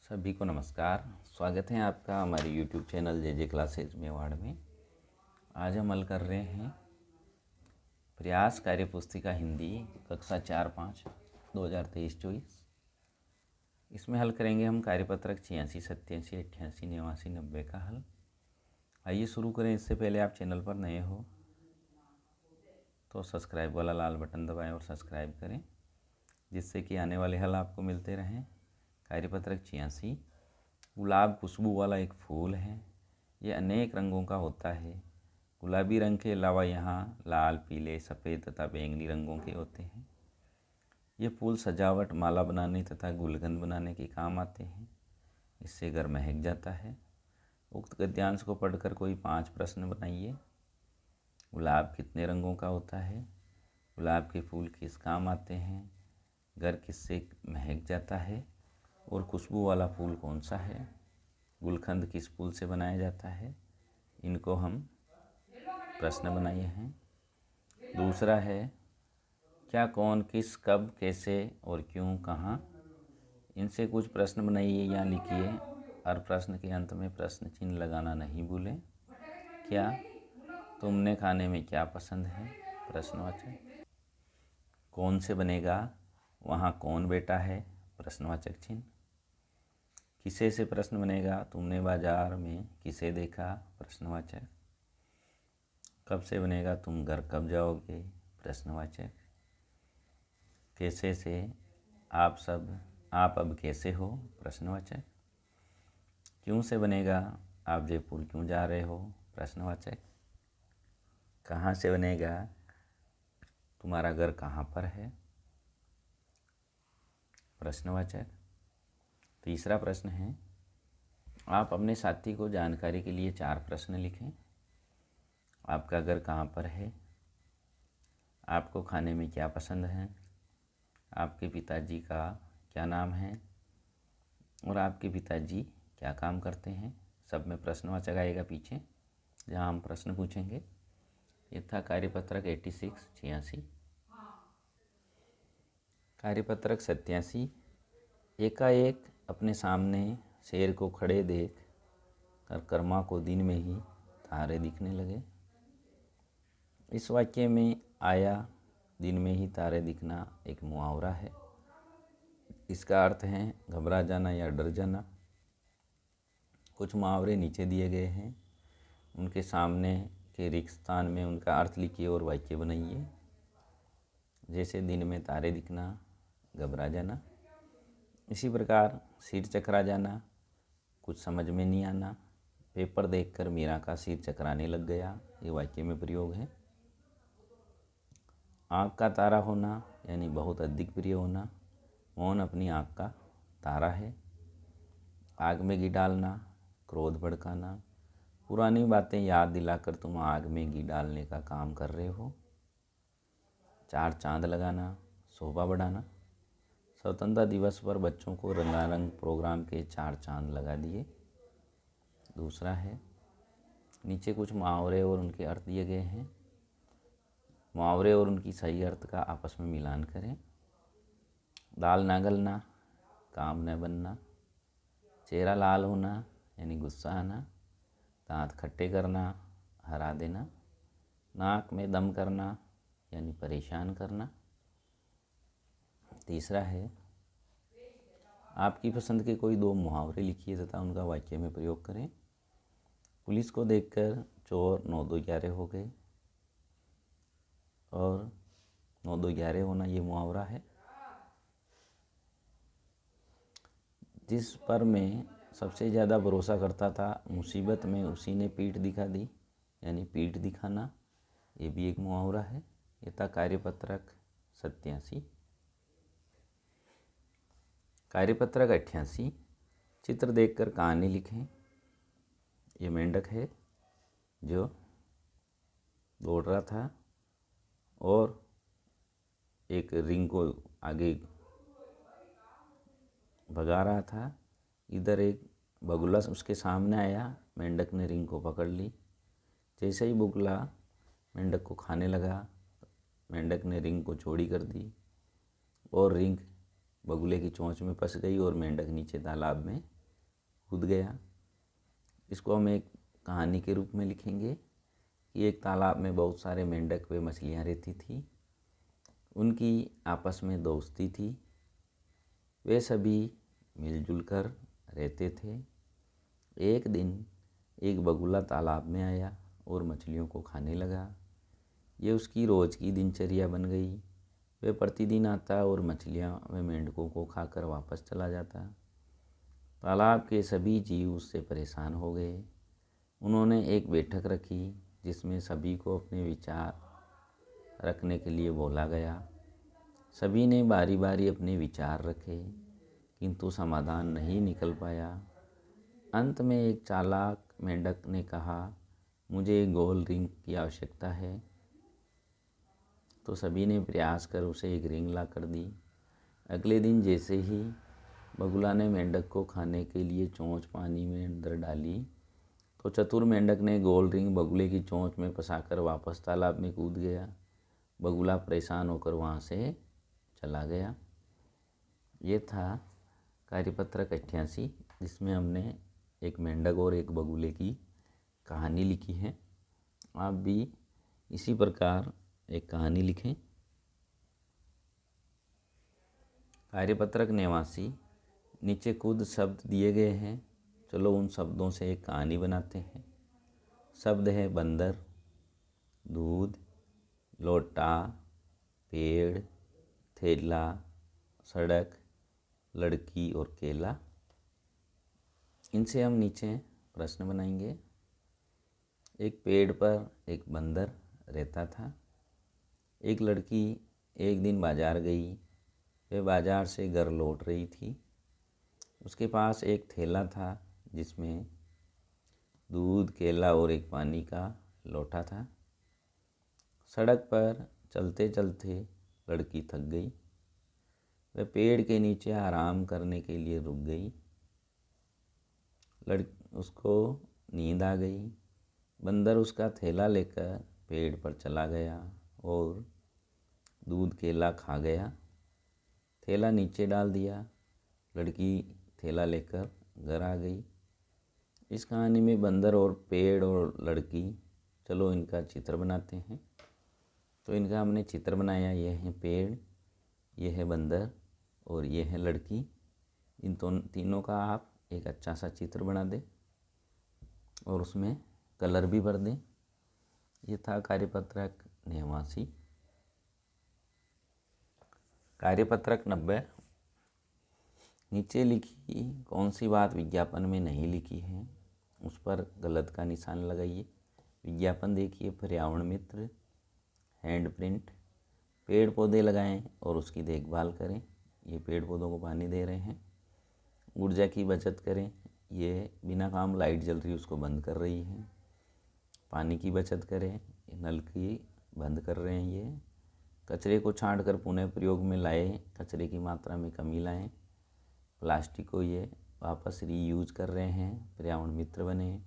सभी को नमस्कार। स्वागत है आपका हमारे YouTube चैनल जे क्लासेज मेवाड़ में। आज हम हल कर रहे हैं प्रयास कार्य पुस्तिका हिंदी कक्षा 4-5 2023-24। इसमें हल करेंगे हम कार्यपत्रक 86, 87, 88, 89, 90 का हल। आइए शुरू करें। इससे पहले आप चैनल पर नए हो तो सब्सक्राइब वाला लाल बटन दबाएं और सब्सक्राइब करें, जिससे कि आने वाले हल आपको मिलते रहें। कार्यपत्रक 86, गुलाब खुशबू वाला एक फूल है। ये अनेक रंगों का होता है। गुलाबी रंग के अलावा यहाँ लाल, पीले, सफ़ेद तथा बैंगनी रंगों के होते हैं। ये फूल सजावट, माला बनाने तथा गुलकंद बनाने के काम आते हैं। इससे घर महक जाता है। उक्त गद्यांश को पढ़कर कोई 5 प्रश्न बनाइए। गुलाब कितने रंगों का होता है? गुलाब के फूल किस काम आते हैं? घर किससे महक जाता है? और खुशबू वाला फूल कौन सा है? गुलकंद किस फूल से बनाया जाता है? इनको हम प्रश्न बनाए हैं। दूसरा है क्या, कौन, किस, कब, कैसे और क्यों, कहाँ। इनसे कुछ प्रश्न बनाइए या लिखिए। हर प्रश्न के अंत में प्रश्न चिन्ह लगाना नहीं भूलें। क्या, तुमने खाने में क्या पसंद है? प्रश्नवाचक। कौन से बनेगा? वहाँ कौन बैठा है? प्रश्नवाचक चिन्ह। किसे से प्रश्न बनेगा? तुमने बाजार में किसे देखा? प्रश्नवाचक। कब से बनेगा? तुम घर कब जाओगे? प्रश्नवाचक। कैसे से आप अब कैसे हो? प्रश्नवाचक। क्यों से बनेगा? आप जयपुर क्यों जा रहे हो? प्रश्नवाचक। कहाँ से बनेगा? तुम्हारा घर कहाँ पर है? प्रश्नवाचक। तीसरा प्रश्न है, आप अपने साथी को जानकारी के लिए 4 प्रश्न लिखें। आपका घर कहाँ पर है? आपको खाने में क्या पसंद है? आपके पिताजी का क्या नाम है? और आपके पिताजी क्या काम करते हैं? सब में प्रश्नवाचक आएगा पीछे, जहाँ हम प्रश्न पूछेंगे। ये था कार्यपत्रक 86। कार्यपत्रक 87। एकाएक अपने सामने शेर को खड़े देख कर कर्मा को दिन में ही तारे दिखने लगे। इस वाक्य में आया दिन में ही तारे दिखना एक मुहावरा है। इसका अर्थ है घबरा जाना या डर जाना। कुछ मुहावरे नीचे दिए गए हैं, उनके सामने के रिक्त स्थान में उनका अर्थ लिखिए और वाक्य बनाइए। जैसे दिन में तारे दिखना, घबरा जाना। इसी प्रकार सिर चकरा जाना, कुछ समझ में नहीं आना। पेपर देखकर मीरा का सिर चकराने लग गया, ये वाक्य में प्रयोग है। आँख का तारा होना यानी बहुत अधिक प्रिय होना। मौन अपनी आँख का तारा है। आग में घी डालना, क्रोध भड़काना। पुरानी बातें याद दिलाकर तुम आग में घी डालने का काम कर रहे हो। 4 चांद लगाना, शोभा बढ़ाना। स्वतंत्रता दिवस पर बच्चों को रंगारंग प्रोग्राम के 4 चांद लगा दिए। दूसरा है, नीचे कुछ मुहावरे और उनके अर्थ दिए गए हैं। मुहावरे और उनकी सही अर्थ का आपस में मिलान करें। दाल ना गलना, काम न बनना। चेहरा लाल होना यानी गुस्सा आना। दांत खट्टे करना, हरा देना। नाक में दम करना यानी परेशान करना। तीसरा है, आपकी पसंद के कोई 2 मुहावरे लिखिए तथा उनका वाक्य में प्रयोग करें। पुलिस को देखकर चोर 9-2-11 हो गए, और 9-2-11 होना ये मुहावरा है। जिस पर मैं सबसे ज़्यादा भरोसा करता था, मुसीबत में उसी ने पीठ दिखा दी यानी पीठ दिखाना, ये भी एक मुहावरा है। ये था कार्यपत्रक 87। कार्यपत्रक 88। चित्र देखकर कहानी लिखें। ये मेंढक है जो दौड़ रहा था और एक रिंग को आगे भगा रहा था। इधर एक बगुला उसके सामने आया, मेंढक ने रिंग को पकड़ ली। जैसे ही बगुला मेंढक को खाने लगा, मेंढक ने रिंग को चौड़ी कर दी और रिंग बगुले की चोंच में फंस गई और मेंढक नीचे तालाब में कूद गया। इसको हम एक कहानी के रूप में लिखेंगे कि एक तालाब में बहुत सारे मेंढक व मछलियाँ रहती थी। उनकी आपस में दोस्ती थी। वे सभी मिलजुल कर रहते थे। एक दिन एक बगुला तालाब में आया और मछलियों को खाने लगा। ये उसकी रोज़ की दिनचर्या बन गई। वह प्रतिदिन आता और मछलियाँ व मेंढकों को खाकर वापस चला जाता। तालाब के सभी जीव उससे परेशान हो गए। उन्होंने एक बैठक रखी जिसमें सभी को अपने विचार रखने के लिए बोला गया। सभी ने बारी बारी अपने विचार रखे, किंतु समाधान नहीं निकल पाया। अंत में एक चालाक मेंढक ने कहा, मुझे एक गोल रिंग की आवश्यकता है। तो सभी ने प्रयास कर उसे एक रिंग ला कर दी। अगले दिन जैसे ही बगुला ने मेंढक को खाने के लिए चोंच पानी में अंदर डाली, तो चतुर मेंढक ने गोल रिंग बगुले की चोंच में फंसाकर वापस तालाब में कूद गया। बगुला परेशान होकर वहाँ से चला गया। ये था कार्यपत्रक 88, जिसमें हमने एक मेंढक और एक बगुले की कहानी लिखी है। आप भी इसी प्रकार एक कहानी लिखें। कार्यपत्रक 89, नीचे खुद शब्द दिए गए हैं। चलो उन शब्दों से एक कहानी बनाते हैं। शब्द है बंदर, दूध, लोटा, पेड़, थैला, सड़क, लड़की और केला। इनसे हम नीचे प्रश्न बनाएंगे। एक पेड़ पर एक बंदर रहता था। एक लड़की एक दिन बाजार गई। वह बाजार से घर लौट रही थी। उसके पास एक थैला था जिसमें दूध, केला और एक पानी का लोटा था। सड़क पर चलते चलते लड़की थक गई। वह पेड़ के नीचे आराम करने के लिए रुक गई। उसको नींद आ गई। बंदर उसका थैला लेकर पेड़ पर चला गया और दूध, केला खा गया। थैला नीचे डाल दिया। लड़की थैला लेकर घर आ गई। इस कहानी में बंदर और पेड़ और लड़की, चलो इनका चित्र बनाते हैं। तो इनका हमने चित्र बनाया। यह है पेड़, यह है बंदर और यह है लड़की। इन तीनों का आप एक अच्छा सा चित्र बना दें और उसमें कलर भी भर दें। ये था कार्यपत्रक 89। कार्यपत्रक 90, नीचे लिखी कौन सी बात विज्ञापन में नहीं लिखी है, उस पर गलत का निशान लगाइए। विज्ञापन देखिए, पर्यावरण मित्र, हैंड प्रिंट, पेड़ पौधे लगाएं और उसकी देखभाल करें। ये पेड़ पौधों को पानी दे रहे हैं। ऊर्जा की बचत करें, ये बिना काम लाइट जल रही उसको बंद कर रही है। पानी की बचत करें, नल की बंद कर रहे हैं ये। कचरे को छांटकर पुनः प्रयोग में लाएं, कचरे की मात्रा में कमी लाएं। प्लास्टिक को ये वापस रीयूज कर रहे हैं, पर्यावरण मित्र बने।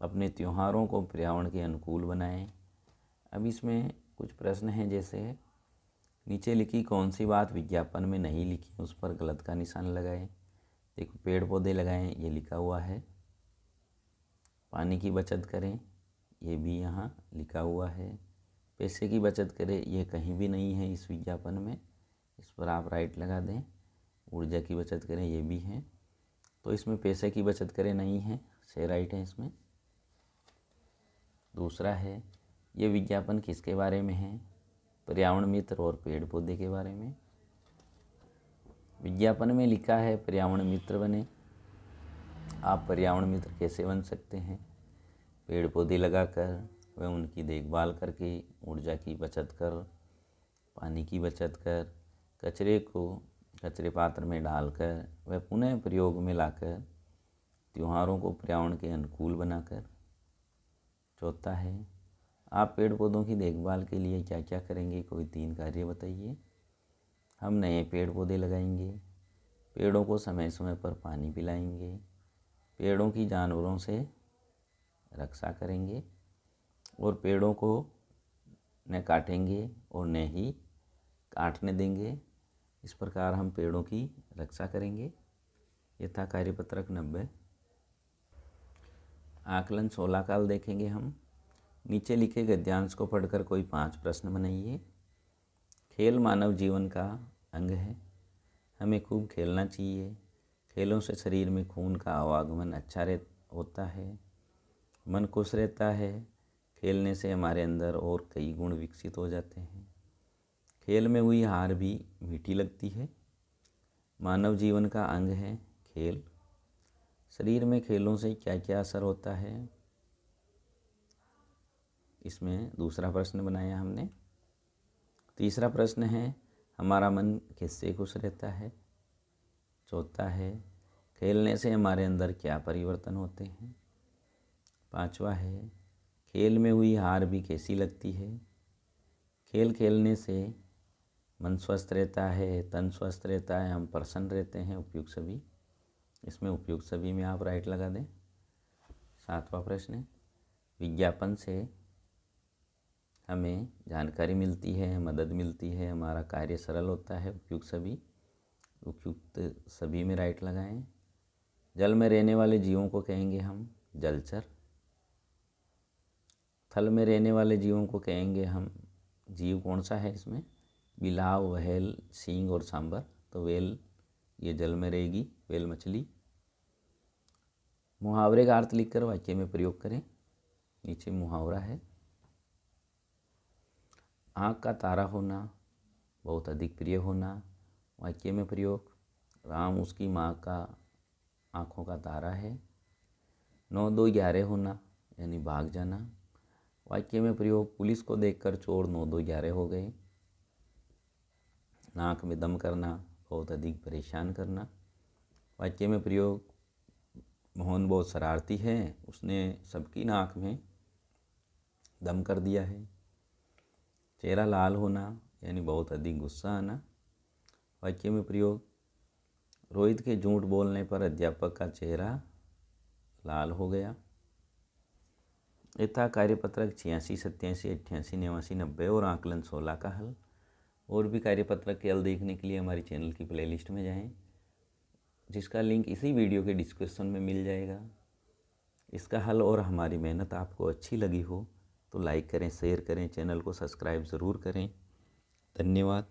अपने त्योहारों को पर्यावरण के अनुकूल बनाएं। अब इसमें कुछ प्रश्न हैं, जैसे नीचे लिखी कौन सी बात विज्ञापन में नहीं लिखी, उस पर गलत का निशान लगाएं। देखो, पेड़ पौधे लगाएं, ये लिखा हुआ है। पानी की बचत करें, ये भी यहाँ लिखा हुआ है। पैसे की बचत करें, ये कहीं भी नहीं है इस विज्ञापन में, इस पर आप राइट लगा दें। ऊर्जा की बचत करें, ये भी है। तो इसमें पैसे की बचत करें नहीं है, से राइट है इसमें। दूसरा है, ये विज्ञापन किसके बारे में है, पर्यावरण मित्र और पेड़ पौधे के बारे में। विज्ञापन में लिखा है पर्यावरण मित्र बने। आप पर्यावरण मित्र कैसे बन सकते हैं, पेड़ पौधे लगाकर व उनकी देखभाल करके, ऊर्जा की बचत कर, पानी की बचत कर, कचरे को कचरे पात्र में डालकर व पुनः प्रयोग में लाकर, त्योहारों को पर्यावरण के अनुकूल बनाकर। चौथा है, आप पेड़ पौधों की देखभाल के लिए क्या क्या करेंगे, कोई 3 कार्य बताइए। हम नए पेड़ पौधे लगाएंगे, पेड़ों को समय समय पर पानी पिलाएंगे, पेड़ों की जानवरों से रक्षा करेंगे और पेड़ों को न काटेंगे और न ही काटने देंगे। इस प्रकार हम पेड़ों की रक्षा करेंगे। ये था कार्यपत्रक 90। आकलन 16 का हल देखेंगे हम। नीचे लिखे गद्यांश को पढ़कर कोई 5 प्रश्न बनाइए। खेल मानव जीवन का अंग है, हमें खूब खेलना चाहिए। खेलों से शरीर में खून का आवागमन अच्छा होता है, मन खुश रहता है। खेलने से हमारे अंदर और कई गुण विकसित हो जाते हैं। खेल में हुई हार भी मीठी लगती है। मानव जीवन का अंग है खेल। शरीर में खेलों से क्या क्या असर होता है, इसमें दूसरा प्रश्न बनाया हमने। तीसरा प्रश्न है हमारा मन किससे खुश रहता है। चौथा है खेलने से हमारे अंदर क्या परिवर्तन होते हैं। पांचवा है खेल में हुई हार भी कैसी लगती है। खेल खेलने से मन स्वस्थ रहता है, तन स्वस्थ रहता है, हम प्रसन्न रहते हैं। उपयुक्त सभी, इसमें उपयुक्त सभी में आप राइट लगा दें। सातवां प्रश्न, विज्ञापन से हमें जानकारी मिलती है, मदद मिलती है, हमारा कार्य सरल होता है। उपयुक्त सभी में राइट लगाएं। जल में रहने वाले जीवों को कहेंगे हम जलचर। थल में रहने वाले जीवों को कहेंगे हम, जीव कौन सा है इसमें, बिलाव, व्हेल, सींग और सांबर। तो व्हेल ये जल में रहेगी, व्हेल मछली। मुहावरे का अर्थ लिखकर वाक्य में प्रयोग करें। नीचे मुहावरा है, आँख का तारा होना, बहुत अधिक प्रिय होना। वाक्य में प्रयोग, राम उसकी माँ का आँखों का तारा है। 9 2 11 होना यानी भाग जाना। वाक्य में प्रयोग, पुलिस को देखकर चोर 9 2 11 हो गए। नाक में दम करना, बहुत अधिक परेशान करना। वाक्य में प्रयोग, मोहन बहुत शरारती है, उसने सबकी नाक में दम कर दिया है। चेहरा लाल होना यानी बहुत अधिक गुस्सा आना। वाक्य में प्रयोग, रोहित के झूठ बोलने पर अध्यापक का चेहरा लाल हो गया। यथा कार्यपत्रक 86, 87, 88, 89, 90 और आकलन 16 का हल। और भी कार्यपत्रक के हल देखने के लिए हमारी चैनल की प्लेलिस्ट में जाएं, जिसका लिंक इसी वीडियो के डिस्क्रिप्शन में मिल जाएगा। इसका हल और हमारी मेहनत आपको अच्छी लगी हो तो लाइक करें, शेयर करें, चैनल को सब्सक्राइब ज़रूर करें। धन्यवाद।